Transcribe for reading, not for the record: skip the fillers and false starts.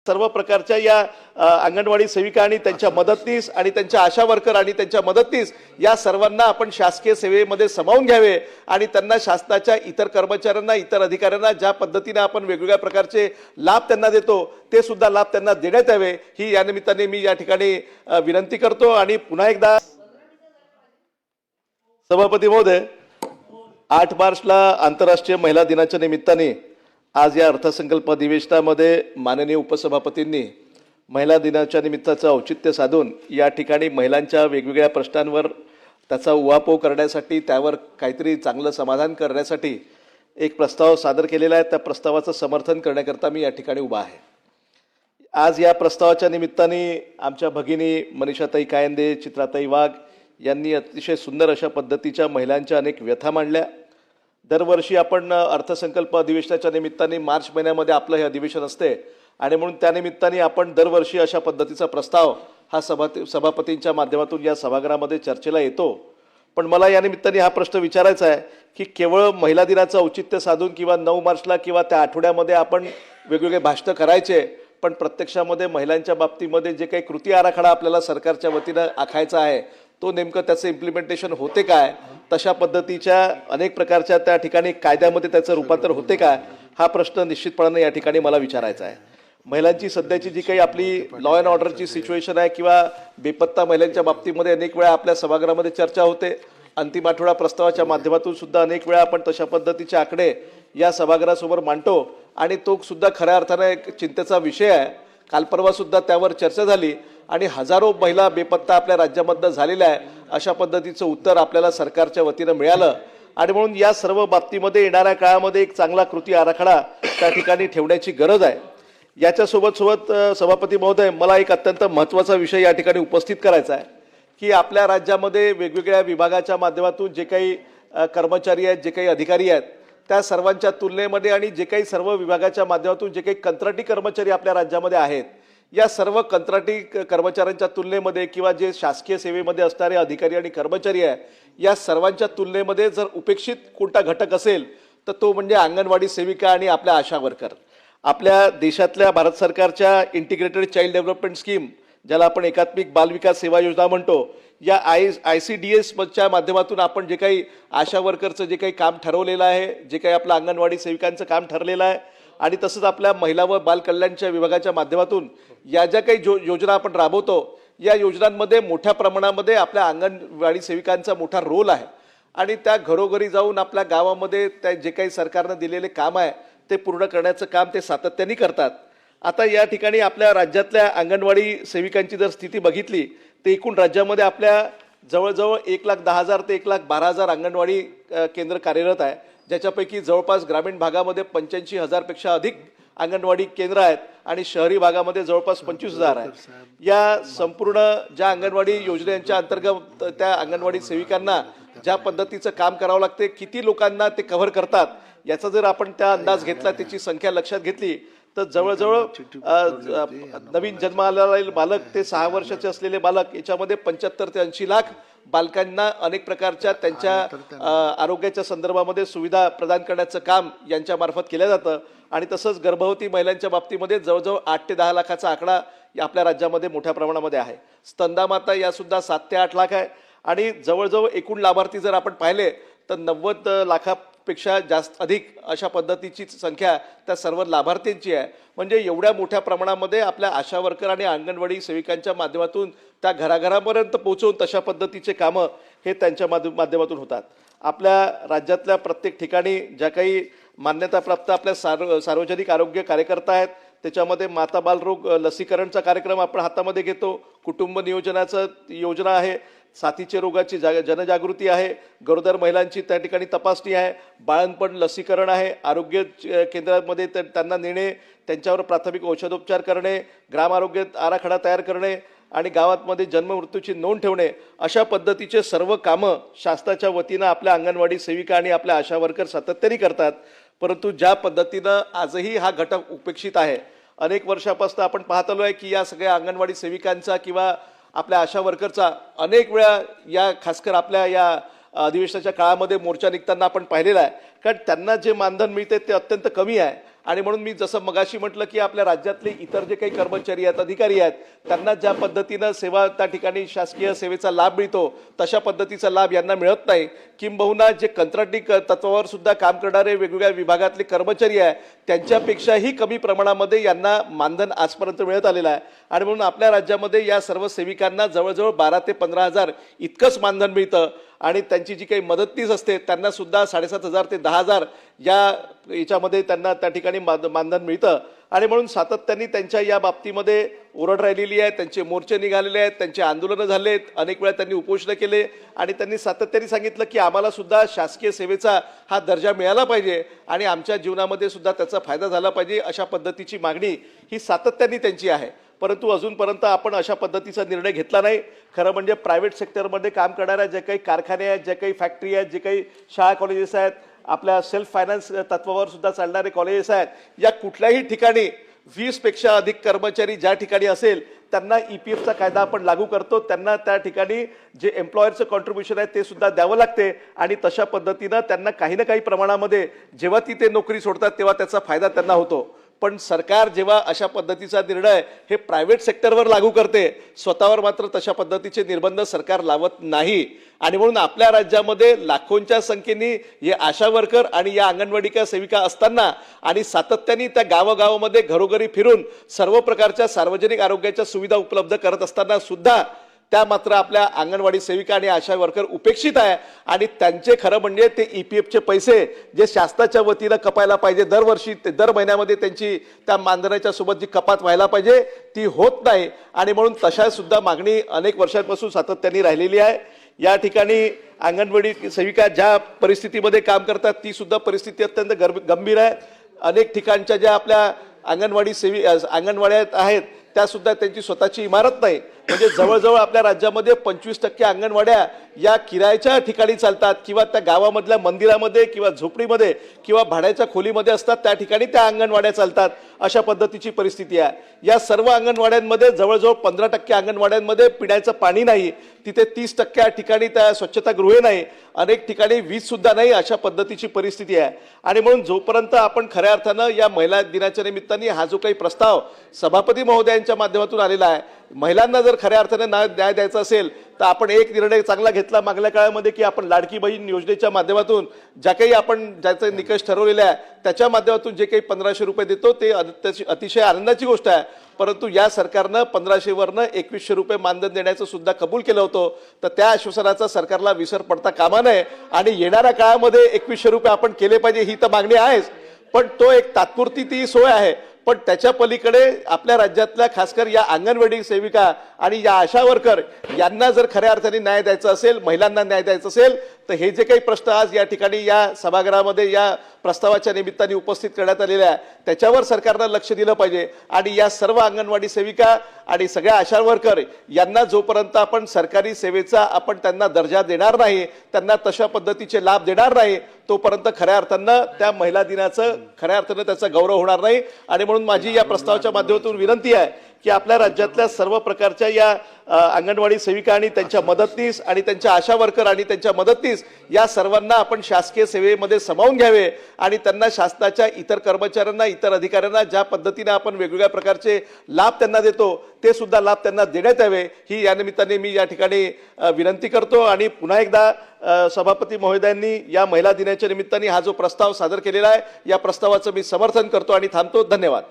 सर्व प्रकारच्या या अंगणवाडी सेविका आणि त्यांच्या मदतनीस आणि त्यांच्या आशा वर्कर आणि त्यांच्या मदतनीस या सर्वांना आपण शासकीय सेवेमध्ये सामावून घ्यावे आणि त्यांना शासनाच्या इतर कर्मचाऱ्यांना इतर अधिकाऱ्यांना ज्या पद्धतीने आपण वेगवेगळ्या प्रकारचे लाभ त्यांना देतो ते सुद्धा लाभ त्यांना देण्यात यावे ही या निमित्ताने मी या ठिकाणी विनंती करतो। आणि पुन्हा एकदा सभापती महोदय, 8 मार्चला आंतरराष्ट्रीय महिला दिनाच्या निमित्ताने आज या अर्थसंकल्प अधिवेशनामध्ये माननीय उपसभापतींनी महिला दिनाच्या निमित्ताचं औचित्य साधून या ठिकाणी महिलांच्या वेगवेगळ्या प्रश्नांवर त्याचा उहापोह करण्यासाठी त्यावर काहीतरी चांगलं समाधान करण्यासाठी एक प्रस्ताव सादर केलेला आहे। त्या प्रस्तावाचं समर्थन करण्याकरता मी या ठिकाणी उभा आहे। आज या प्रस्तावाच्या निमित्ताने आमच्या भगिनी मनीषाताई कायंदे, चित्राताई वाघ यांनी अतिशय सुंदर अशा पद्धतीच्या महिलांच्या अनेक व्यथा मांडल्या। दरवर्षी आपण अर्थसंकल्प अधिवेशनाच्या निमित्ताने मार्च महिन्यामध्ये आपलं हे अधिवेशन असते आणि म्हणून त्यानिमित्ताने आपण दरवर्षी अशा पद्धतीचा प्रस्ताव हा सभापतींच्या माध्यमातून या सभागृहामध्ये चर्चेला येतो। पण मला या निमित्ताने हा प्रश्न विचारायचा आहे की केवळ महिला दिनाचं औचित्य साधून किंवा 9 मार्चला किंवा त्या आठवड्यामध्ये आपण वेगवेगळे भाषणं करायचे, पण प्रत्यक्षामध्ये महिलांच्या बाबतीमध्ये जे काही कृती आराखडा आपल्याला सरकारच्या वतीनं आखायचा आहे तो नेमकं त्याचं इम्प्लिमेंटेशन होते काय, तशा पद्धतीच्या अनेक प्रकारच्या त्या ठिकाणी कायद्यामध्ये त्याचं रूपांतर होते काय, हा प्रश्न निश्चितपणाने या ठिकाणी मला विचारायचा आहे। महिलांची सध्याची जी काही आपली लॉ अँड ऑर्डरची सिच्युएशन आहे किंवा बेपत्ता महिलांच्या बाबतीमध्ये अनेक वेळा आपल्या सभागृहामध्ये चर्चा होते। अंतिम आठवडा प्रस्तावाच्या माध्यमातून सुद्धा अनेक वेळा आपण तशा पद्धतीचे आकडे या सभागृहासमोर मांडतो आणि तो सुद्धा खऱ्या अर्थाने एक चिंतेचा विषय आहे। काल परवा सुद्धा त्यावर चर्चा झाली आणि हजारो महिला बेपत्ता आपल्या राज्यामध्ये झालेल्या आहे अशा पद्धतीचं उत्तर आपल्याला सरकारच्या वतीनं मिळालं आणि म्हणून या सर्व बाबतीमध्ये येणाऱ्या काळामध्ये एक चांगला कृती आराखडा त्या ठिकाणी ठेवण्याची गरज आहे। याच्यासोबत सभापती महोदय, मला एक अत्यंत महत्त्वाचा विषय या ठिकाणी उपस्थित करायचा आहे की आपल्या राज्यामध्ये वेगवेगळ्या विभागाच्या माध्यमातून जे काही कर्मचारी आहेत, जे काही अधिकारी आहेत, त्या सर्वांच्या तुलनेमध्ये आणि जे काही सर्व विभागाच्या माध्यमातून जे काही कंत्राटी कर्मचारी आपल्या राज्यामध्ये आहेत, या सर्व कंत्राटी कर्मचाऱ्यांच्या तुलनेमध्ये किंवा जे शासकीय सेवेमध्ये असणारे अधिकारी आणि कर्मचारी आहे या सर्वांच्या तुलनेमध्ये जर उपेक्षित कोणता घटक असेल तर तो म्हणजे अंगणवाडी सेविका आणि आपल्या आशा वर्कर। आपल्या देशातल्या भारत सरकारच्या इंटिग्रेटेड चाइल्ड डेव्हलपमेंट स्कीम, ज्याला आपण एकात्मिक बाल विकास सेवा योजना म्हणतो, या ICDSच्या माध्यमातून आपण जे काही आशा वर्करचं जे काही काम ठरवलेलं आहे, जे काही आपलं अंगणवाडी सेविकांचं काम ठरलेलं आहे आणि तसंच आपल्या महिला व बाल कल्याणच्या विभागाच्या माध्यमातून या ज्या काही योजना आपण राबवतो या योजनांमध्ये मोठ्या प्रमाणामध्ये आपल्या अंगणवाडी सेविकांचा मोठा रोल आहे आणि त्या घरोघरी जाऊन आपल्या गावामध्ये त्या जे काही सरकारनं दिलेले काम आहे ते पूर्ण करण्याचं काम ते सातत्याने करतात। आता या ठिकाणी आपल्या राज्यातल्या अंगणवाडी सेविकांची जर स्थिती बघितली तर एकूण राज्यामध्ये आपल्या जवळजवळ 1,10,000 ते 1,12,000 अंगणवाडी केंद्र कार्यरत आहे, ज्याच्यापैकी जवळपास ग्रामीण भागामध्ये 85,000 पेक्षा अधिक अंगणवाडी केंद्र आहेत आणि शहरी भागामध्ये जवळपास 25,000 आहेत। या संपूर्ण ज्या अंगणवाडी योजनेच्या अंतर्गत त्या अंगणवाडी सेविकांना ज्या पद्धतीचं काम करावं लागते, किती लोकांना ते कव्हर करतात याचा जर आपण त्या अंदाज घेतला, त्याची संख्या लक्षात घेतली तर जवळजवळ नवीन जन्माला बालक ते 6 वर्षाचे असलेले बालक याच्यामध्ये 75 ते 80 लाख बालकांना अनेक प्रकारच्या त्यांच्या आरोग्याच्या संदर्भामध्ये सुविधा प्रदान करण्याचं काम यांच्यामार्फत केलं जातं आणि तसंच गर्भवती महिलांच्या बाबतीमध्ये जवळजवळ 8 ते 10 लाखाचा आकडा आपल्या राज्यामध्ये मोठ्या प्रमाणामध्ये आहे। स्तनदामाता या सुद्धा 7 ते 8 लाख आहे आणि जवळजवळ एकूण लाभार्थी जर आपण पाहिले तर 90 लाखापेक्षा जास्त अधिक अशा पद्धतीची संख्या त्या सर्व लाभार्थ्यांची आहे। म्हणजे एवढ्या मोठ्या प्रमाणामध्ये आपल्या आशा वर्कर आणि अंगणवाडी सेविकांच्या माध्यमातून त्या घराघरापर्यंत पोहोचवून तशा पद्धतीचे कामं हे त्यांच्या माध्यमातून होतात। आपल्या राज्यातल्या प्रत्येक ठिकाणी ज्या काही मान्यताप्राप्त आपल्या सार्वजनिक आरोग्य कार्यकर्ता आहेत त्याच्यामध्ये माता बालरोग लसीकरणचा कार्यक्रम आपण हातामध्ये घेतो, कुटुंब नियोजनाचं योजना आहे, साथीचे रोगाची जनजागृती आहे, गरोदर महिलांची त्या ठिकाणी तपासणी आहे, बाळंतपण लसीकरण आहे, आरोग्य केंद्रामध्ये त्यांना नेणे, त्यांच्यावर प्राथमिक औषधोपचार करणे, ग्राम आरोग्य आराखडा तयार करणे आणि गावांमध्ये जन्म मृत्यूची नोंद ठेवणे, अशा पद्धतीचे सर्व कामं शासनाच्या वतीनं आपल्या अंगणवाडी सेविका आणि आपल्या आशा वर्कर सातत्याने करतात। परंतु ज्या पद्धतीनं आजही हा घटक उपेक्षित आहे, अनेक वर्षापासून आपण पाहत आलो आहे की या सगळ्या अंगणवाडी सेविकांचा किंवा आपल्या आशा वर्करचा अनेक वेळा या खासकर आपल्या या अधिवेशनाच्या काळामध्ये मोर्चा निघताना आपण पाहिलेला आहे कारण त्यांना जे मानधन मिळते ते अत्यंत कमी आहे आणि म्हणून मी जसं मगाशी म्हटलं की आपल्या राज्यातले इतर जे काही कर्मचारी आहेत अधिकारी आहेत त्यांना ज्या पद्धतीनं सेवा त्या ठिकाणी शासकीय सेवेचा लाभ मिळतो तशा पद्धतीचा लाभ यांना मिळत नाही। किंबहुना जे कंत्राटी तत्वावर सुद्धा काम करणारे वेगवेगळ्या विभागातले कर्मचारी आहे त्यांच्यापेक्षाही कमी प्रमाणामध्ये यांना मानधन आजपर्यंत मिळत आलेलं आहे आणि म्हणून आपल्या राज्यामध्ये या सर्व सेविकांना जवळजवळ 12 ते 15 हजार इतकंच मानधन मिळतं आणि त्यांची जी काही मदतनीस असते त्यांना सुद्धा 7,500 ते 10,000 याच्यामध्ये त्यांना त्या ठिकाणी मानधन मिळतं आणि म्हणून सातत्याने त्यांच्या या बाबतीमध्ये ओरड राहिलेली आहे। त्यांचे मोर्चे निघालेले आहेत, त्यांचे आंदोलनं झालेत, अनेक वेळा त्यांनी उपोषणं केले आणि त्यांनी सातत्याने सांगितलं की आम्हाला सुद्धा शासकीय सेवेचा हा दर्जा मिळाला पाहिजे आणि आमच्या जीवनामध्ये सुद्धा त्याचा फायदा झाला पाहिजे अशा पद्धतीची मागणी ही सातत्याने त्यांची आहे। परंतु अजूनपर्यंत आपण अशा पद्धतीचा निर्णय घेतला नाही। खरं म्हणजे प्रायव्हेट सेक्टरमध्ये काम करणाऱ्या जे काही कारखाने आहेत, जे काही फॅक्टरी आहेत, जे काही शाळा कॉलेजेस आहेत, आपल्या सेल्फ फायनान्स तत्वावर सुद्धा चालणारे कॉलेजेस आहेत, या कुठल्याही ठिकाणी 20 पेक्षा अधिक कर्मचारी ज्या ठिकाणी असेल त्यांना EPFचा कायदा आपण लागू करतो। त्यांना त्या ठिकाणी जे एम्प्लॉयरचं कॉन्ट्रीब्युशन आहे ते सुद्धा द्यावं लागते आणि तशा पद्धतीनं त्यांना काही ना काही प्रमाणामध्ये जेव्हा ती ते नोकरी सोडतात तेव्हा त्याचा फायदा त्यांना होतो। पण सरकार जेव्हा अशा पद्धतीचा निर्णय हे प्रायव्हेट सेक्टरवर लागू करते स्वतःवर मात्र तशा पद्धतीचे निर्बंध सरकार लावत नाही आणि म्हणून आपल्या राज्यामध्ये लाखोंच्या संख्येने हे आशा वर्कर आणि या अंगणवाडी सेविका असताना आणि सातत्याने त्या गावागावामध्ये घरोघरी फिरून सर्व प्रकारच्या सार्वजनिक आरोग्याच्या सुविधा उपलब्ध करत असताना सुद्धा त्या मात्र आपल्या अंगणवाडी सेविका आणि आशा वर्कर उपेक्षित आहे आणि त्यांचे खरं म्हणजे ते EPFचे पैसे जे शासनाच्या वतीनं कपायला पाहिजे दरवर्षी दर महिन्यामध्ये त्यांची त्या मानधनाच्या सोबत जी कपात व्हायला पाहिजे ती होत नाही आणि म्हणून तशा सुद्धा मागणी अनेक वर्षांपासून सातत्याने राहिलेली आहे। या ठिकाणी अंगणवाडी सेविका ज्या परिस्थितीमध्ये काम करतात ती सुद्धा परिस्थिती अत्यंत गंभीर आहे। अनेक ठिकाणच्या ज्या आपल्या अंगणवाड्या आहेत त्या सुद्धा त्यांची स्वतःची इमारत नाही म्हणजे जवळजवळ आपल्या राज्यामध्ये 25% अंगणवाड्या या किरायाच्या ठिकाणी चालतात किंवा त्या गावामधल्या मंदिरामध्ये किंवा झोपडीमध्ये किंवा भाड्याच्या खोलीमध्ये असतात त्या ठिकाणी त्या अंगणवाड्या चालतात अशा पद्धतीची परिस्थिती आहे। या सर्व अंगणवाड्यांमध्ये जवळजवळ 15% अंगणवाड्यांमध्ये पिण्याचं पाणी नाही, तिथे 30% ठिकाणी त्या स्वच्छतागृहे नाही, अनेक ठिकाणी वीज सुद्धा नाही अशा पद्धतीची परिस्थिती आहे आणि म्हणून जोपर्यंत आपण खऱ्या अर्थानं या महिला दिनाच्या निमित्ताने हा जो काही प्रस्ताव सभापती महोदयांच्या माध्यमातून आलेला आहे महिलांना जर खऱ्या अर्थाने न्याय द्यायचा असेल तर आपण एक निर्णय चांगला घेतला मागल्या काळामध्ये की आपण लाडकी बहीण योजनेच्या माध्यमातून ज्या काही आपण ज्याचे निकष ठरवलेले आहे त्याच्या माध्यमातून जे काही 1500 रुपये देतो ते अतिशय आनंदाची गोष्ट आहे। परंतु या सरकारनं 1500 वरनं 2100 रुपये मानधन देण्याचं सुद्धा कबूल केलं होतं तर त्या आश्वासनाचा सरकारला विसर पडता कामा नये आणि येणाऱ्या काळामध्ये 2100 रुपये आपण केले पाहिजे ही तर मागणी आहेच पण तो एक तात्पुरती ती सोय आहे। पण त्याच्या पलीकडे आपल्या राज्यातल्या खासकर या अंगणवाडी सेविका आणि या आशा वर्कर यांना जर खऱ्या अर्थाने न्याय द्यायचा असेल महिलांना न्याय द्यायचा असेल तर हे जे काही प्रश्न आज या ठिकाणी या सभागृहामध्ये या प्रस्तावाच्या निमित्ताने उपस्थित करण्यात आलेले आहे त्याच्यावर सरकारनं लक्ष दिलं पाहिजे आणि या सर्व अंगणवाडी सेविका आणि सगळ्या आशा वर्कर यांना जोपर्यंत आपण सरकारी सेवेचा आपण त्यांना दर्जा देणार नाही त्यांना तशा पद्धतीचे लाभ देणार नाही तोपर्यंत खऱ्या अर्थानं त्या महिला दिनाचं खऱ्या अर्थानं त्याचा गौरव होणार नाही आणि म्हणून माझी या प्रस्तावाच्या माध्यमातून विनंती आहे की आपल्या राज्यातल्या सर्व प्रकारच्या या अंगणवाडी सेविका आणि त्यांच्या मदतनीस आणि त्यांच्या आशा वर्कर आणि त्यांच्या मदतनीस या सर्वांना आपण शासकीय सेवेमध्ये सामावून घ्यावे आणि त्यांना शासनाच्या इतर कर्मचाऱ्यांना इतर अधिकाऱ्यांना ज्या पद्धतीने आपण वेगवेगळ्या प्रकारचे लाभ त्यांना देतो ते सुद्धा लाभ त्यांना देण्यात यावे ही या निमित्ताने मी या ठिकाणी विनंती करतो आणि पुन्हा एकदा सभापती महोदयांनी या महिला दिनाच्या निमित्ताने हा जो प्रस्ताव सादर केलेला आहे या प्रस्तावाचं मी समर्थन करतो आणि थांबतो। धन्यवाद।